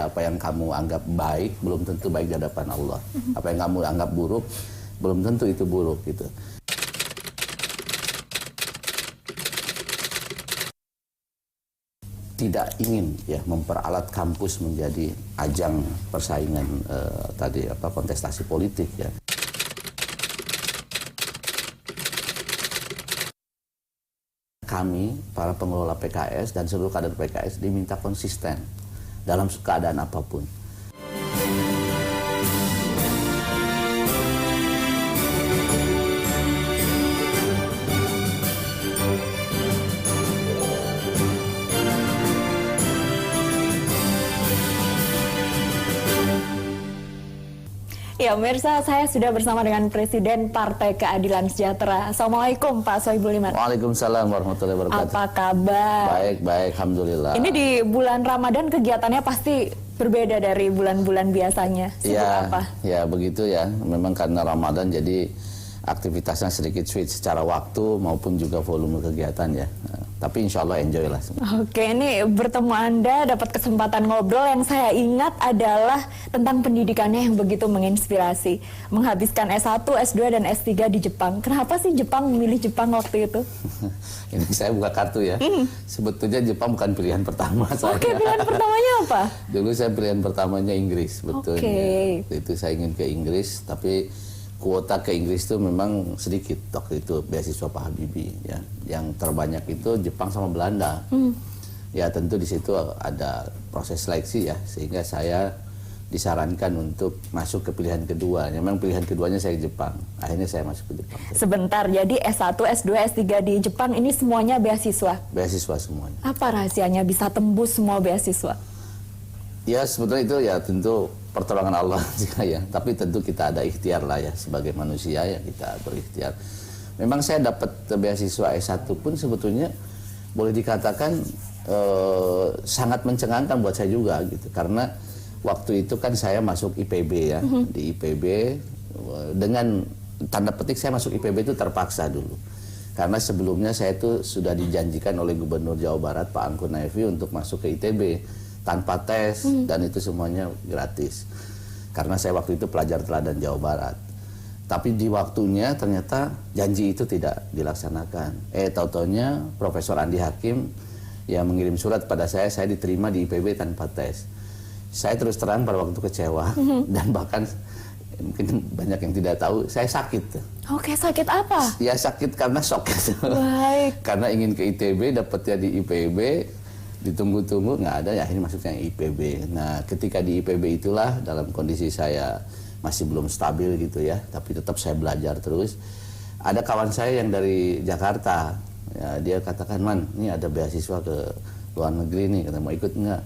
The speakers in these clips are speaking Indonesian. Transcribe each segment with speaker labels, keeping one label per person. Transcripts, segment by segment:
Speaker 1: Apa yang kamu anggap baik belum tentu baik di hadapan Allah. Apa yang kamu anggap buruk belum tentu itu buruk gitu. Tidak ingin ya memperalat kampus menjadi ajang persaingan kontestasi politik ya. Kami para pengelola PKS dan seluruh kader PKS diminta konsisten dalam keadaan apapun.
Speaker 2: Ya, pemirsa, saya sudah bersama dengan Presiden Partai Keadilan Sejahtera. Assalamualaikum, Pak Sohibul Iman.
Speaker 1: Waalaikumsalam warahmatullahi wabarakatuh.
Speaker 2: Apa kabar?
Speaker 1: Baik, baik, alhamdulillah.
Speaker 2: Ini di bulan Ramadan kegiatannya pasti berbeda dari bulan-bulan biasanya.
Speaker 1: Ya,
Speaker 2: apa?
Speaker 1: Ya begitu ya. Memang karena Ramadan jadi aktivitasnya sedikit switch secara waktu maupun juga volume kegiatan ya. Tapi insya Allah enjoy lah.
Speaker 2: Oke, ini bertemu Anda dapat kesempatan ngobrol yang saya ingat adalah tentang pendidikannya yang begitu menginspirasi. Menghabiskan S1, S2, dan S3 di Jepang. Kenapa sih Jepang memilih Jepang waktu itu?
Speaker 1: Ini saya buka kartu ya. Sebetulnya Jepang bukan pilihan pertama saya.
Speaker 2: Oke, pilihan pertamanya apa?
Speaker 1: Dulu saya pilihan pertamanya Inggris, betul.
Speaker 2: Oke.
Speaker 1: Itu saya ingin ke Inggris, tapi kuota ke Inggris itu memang sedikit waktu itu beasiswa Pak Habibie ya. Yang terbanyak itu Jepang sama Belanda. Ya tentu di situ ada proses seleksi ya, sehingga saya disarankan untuk masuk ke pilihan kedua. Memang pilihan keduanya saya Jepang. Akhirnya saya masuk ke Jepang.
Speaker 2: Sebentar, jadi S1, S2, S3 di Jepang ini semuanya beasiswa?
Speaker 1: Beasiswa semuanya.
Speaker 2: Apa rahasianya bisa tembus semua beasiswa?
Speaker 1: Ya sebetulnya itu ya tentu pertolongan Allah juga ya. Tapi tentu kita ada ikhtiar lah ya, sebagai manusia ya kita berikhtiar. Memang saya dapat beasiswa S1 pun sebetulnya boleh dikatakan sangat mencengangkan buat saya juga gitu. Karena waktu itu kan saya masuk IPB ya. Di IPB dengan tanda petik saya masuk IPB itu terpaksa dulu. Karena sebelumnya saya itu sudah dijanjikan oleh Gubernur Jawa Barat Pak Angkun Naefi untuk masuk ke ITB tanpa tes dan itu semuanya gratis. Karena saya waktu itu pelajar teladan Jawa Barat. Tapi di waktunya ternyata janji itu tidak dilaksanakan. Tahu-taunya Profesor Andi Hakim yang mengirim surat pada saya diterima di IPB tanpa tes. Saya terus terang pada waktu kecewa dan bahkan mungkin banyak yang tidak tahu, saya sakit.
Speaker 2: Oke, sakit apa?
Speaker 1: Ya sakit karena shock.
Speaker 2: Baik.
Speaker 1: Karena ingin ke ITB, dapatnya di IPB, ditunggu-tunggu nggak ada, ya akhirnya masuknya IPB. Nah, ketika di IPB itulah dalam kondisi saya masih belum stabil gitu ya, tapi tetap saya belajar terus. Ada kawan saya yang dari Jakarta, ya, dia katakan, "Man, ini ada beasiswa ke luar negeri nih, kata mau ikut nggak?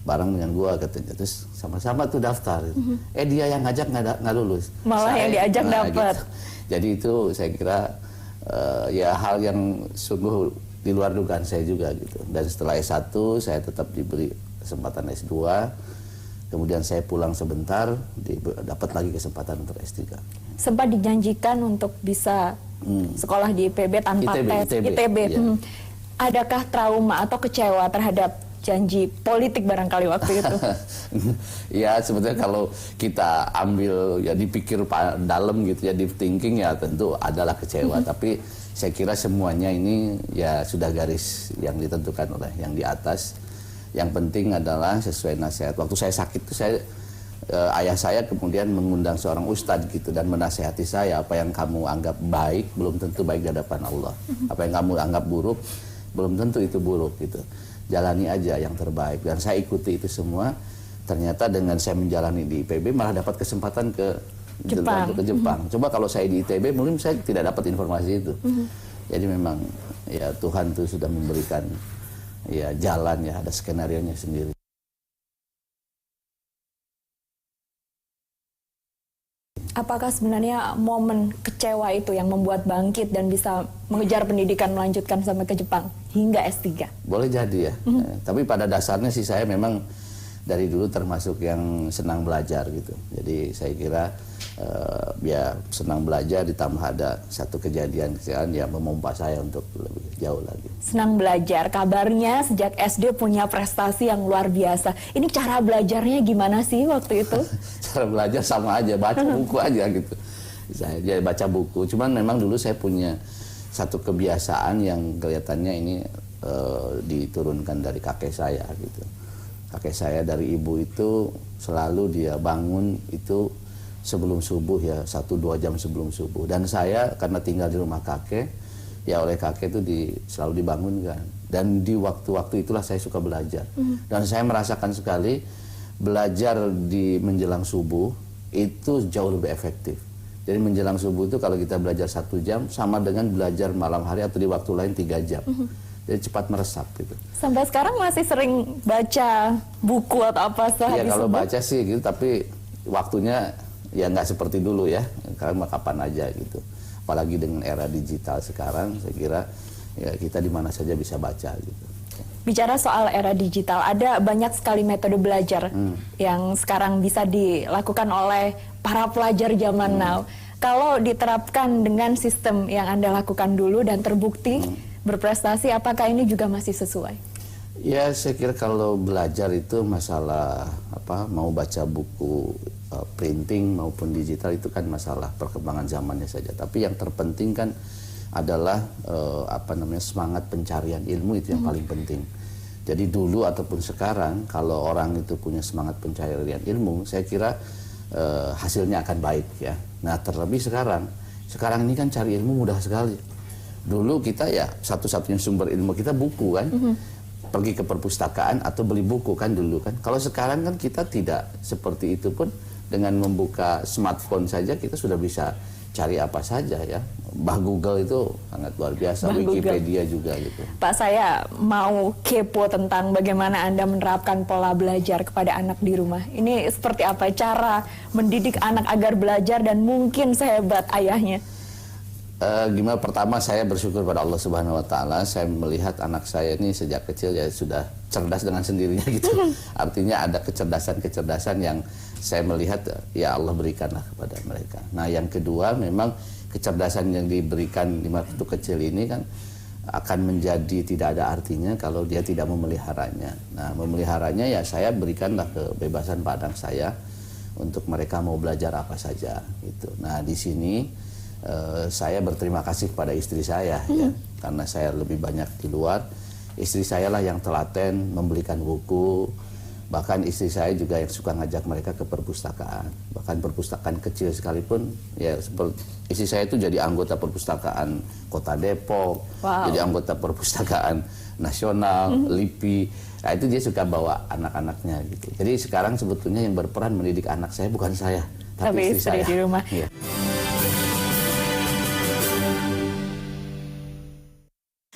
Speaker 1: Bareng dengan gua," katanya. Terus sama-sama tuh daftar. Dia yang ngajak nggak lulus.
Speaker 2: Malah yang diajak dapat.
Speaker 1: Gitu. Jadi itu saya kira ya hal yang sungguh di luar dugaan saya juga gitu. Dan setelah S1 saya tetap diberi kesempatan S2. Kemudian saya pulang sebentar, dapat lagi kesempatan untuk S3. Sempat
Speaker 2: dijanjikan untuk bisa sekolah di IPB tanpa tes. ITB. Ya. Adakah trauma atau kecewa terhadap janji politik barangkali waktu itu?
Speaker 1: Ya sebetulnya kalau kita ambil ya dipikir dalam gitu ya, deep thinking ya tentu adalah kecewa. Tapi saya kira semuanya ini ya sudah garis yang ditentukan oleh yang di atas. Yang penting adalah sesuai nasihat. Waktu saya sakit itu ayah saya kemudian mengundang seorang ustadz gitu dan menasehati saya, apa yang kamu anggap baik belum tentu baik di hadapan Allah. Apa yang kamu anggap buruk belum tentu itu buruk gitu. Jalani aja yang terbaik, dan saya ikuti itu semua. Ternyata dengan saya menjalani di IPB malah dapat kesempatan ke Jepang. Coba kalau saya di ITB mungkin saya tidak dapat informasi itu. Jadi memang ya Tuhan tuh sudah memberikan ya jalan ya, ada skenarionya sendiri.
Speaker 2: Apakah sebenarnya momen kecewa itu yang membuat bangkit dan bisa mengejar pendidikan melanjutkan sampai ke Jepang hingga S3?
Speaker 1: Boleh jadi ya. Tapi pada dasarnya sih saya memang dari dulu termasuk yang senang belajar gitu. Jadi saya kira Ya senang belajar, ditambah ada satu kejadian yang memompa saya untuk lebih jauh lagi.
Speaker 2: Senang belajar, kabarnya sejak SD punya prestasi yang luar biasa. Ini cara belajarnya gimana sih waktu itu?
Speaker 1: Cara belajar sama aja, baca buku aja gitu. Saya baca buku, cuman memang dulu saya punya satu kebiasaan yang kelihatannya ini diturunkan dari kakek saya gitu. Kakek saya dari ibu itu selalu dia bangun itu sebelum subuh ya, 1-2 jam sebelum subuh. Dan saya karena tinggal di rumah kakek, ya oleh kakek itu selalu dibangunkan. Dan di waktu-waktu itulah saya suka belajar. Dan saya merasakan sekali belajar di menjelang subuh itu jauh lebih efektif. Jadi menjelang subuh itu kalau kita belajar 1 jam sama dengan belajar malam hari atau di waktu lain 3 jam. Jadi cepat meresap gitu.
Speaker 2: Sampai sekarang masih sering baca buku atau apa
Speaker 1: Iya kalau
Speaker 2: subuh?
Speaker 1: baca sih gitu, tapi waktunya ya nggak seperti dulu ya, karena kapan aja gitu. Apalagi dengan era digital sekarang, saya kira ya kita di mana saja bisa baca gitu.
Speaker 2: Bicara soal era digital, ada banyak sekali metode belajar yang sekarang bisa dilakukan oleh para pelajar zaman now. Kalau diterapkan dengan sistem yang Anda lakukan dulu dan terbukti berprestasi, apakah ini juga masih sesuai?
Speaker 1: Ya saya kira kalau belajar itu masalah mau baca buku printing maupun digital itu kan masalah perkembangan zamannya saja. Tapi yang terpenting kan adalah semangat pencarian ilmu itu yang paling penting. Jadi dulu ataupun sekarang kalau orang itu punya semangat pencarian ilmu, saya kira hasilnya akan baik ya. Nah terlebih sekarang ini kan cari ilmu mudah sekali. Dulu kita ya satu-satunya sumber ilmu kita buku kan. Pergi ke perpustakaan atau beli buku kan dulu kan. Kalau sekarang kan kita tidak seperti itu pun, dengan membuka smartphone saja kita sudah bisa cari apa saja ya. Bah Google itu sangat luar biasa, Wikipedia juga gitu.
Speaker 2: Pak, saya mau kepo tentang bagaimana Anda menerapkan pola belajar kepada anak di rumah. Ini seperti apa cara mendidik anak agar belajar dan mungkin sehebat ayahnya?
Speaker 1: Gimana, pertama saya bersyukur pada Allah Subhanahu Wa Taala, saya melihat anak saya ini sejak kecil ya sudah cerdas dengan sendirinya gitu. Artinya ada kecerdasan yang saya melihat ya Allah berikanlah kepada mereka. Nah yang kedua memang kecerdasan yang diberikan di waktu kecil ini kan akan menjadi tidak ada artinya kalau dia tidak memeliharanya. Nah memeliharanya ya saya berikanlah kebebasan pada anak saya untuk mereka mau belajar apa saja gitu. Nah di sini saya berterima kasih kepada istri saya ya, karena saya lebih banyak di luar. Istri saya lah yang telaten membelikan buku, bahkan istri saya juga yang suka ngajak mereka ke perpustakaan, bahkan perpustakaan kecil sekalipun ya. Istri saya itu jadi anggota perpustakaan Kota Depok, jadi anggota perpustakaan nasional, LIPI. Nah itu dia suka bawa anak-anaknya gitu. Jadi sekarang sebetulnya yang berperan mendidik anak saya bukan saya, tapi istri saya
Speaker 2: di rumah.
Speaker 1: Iya.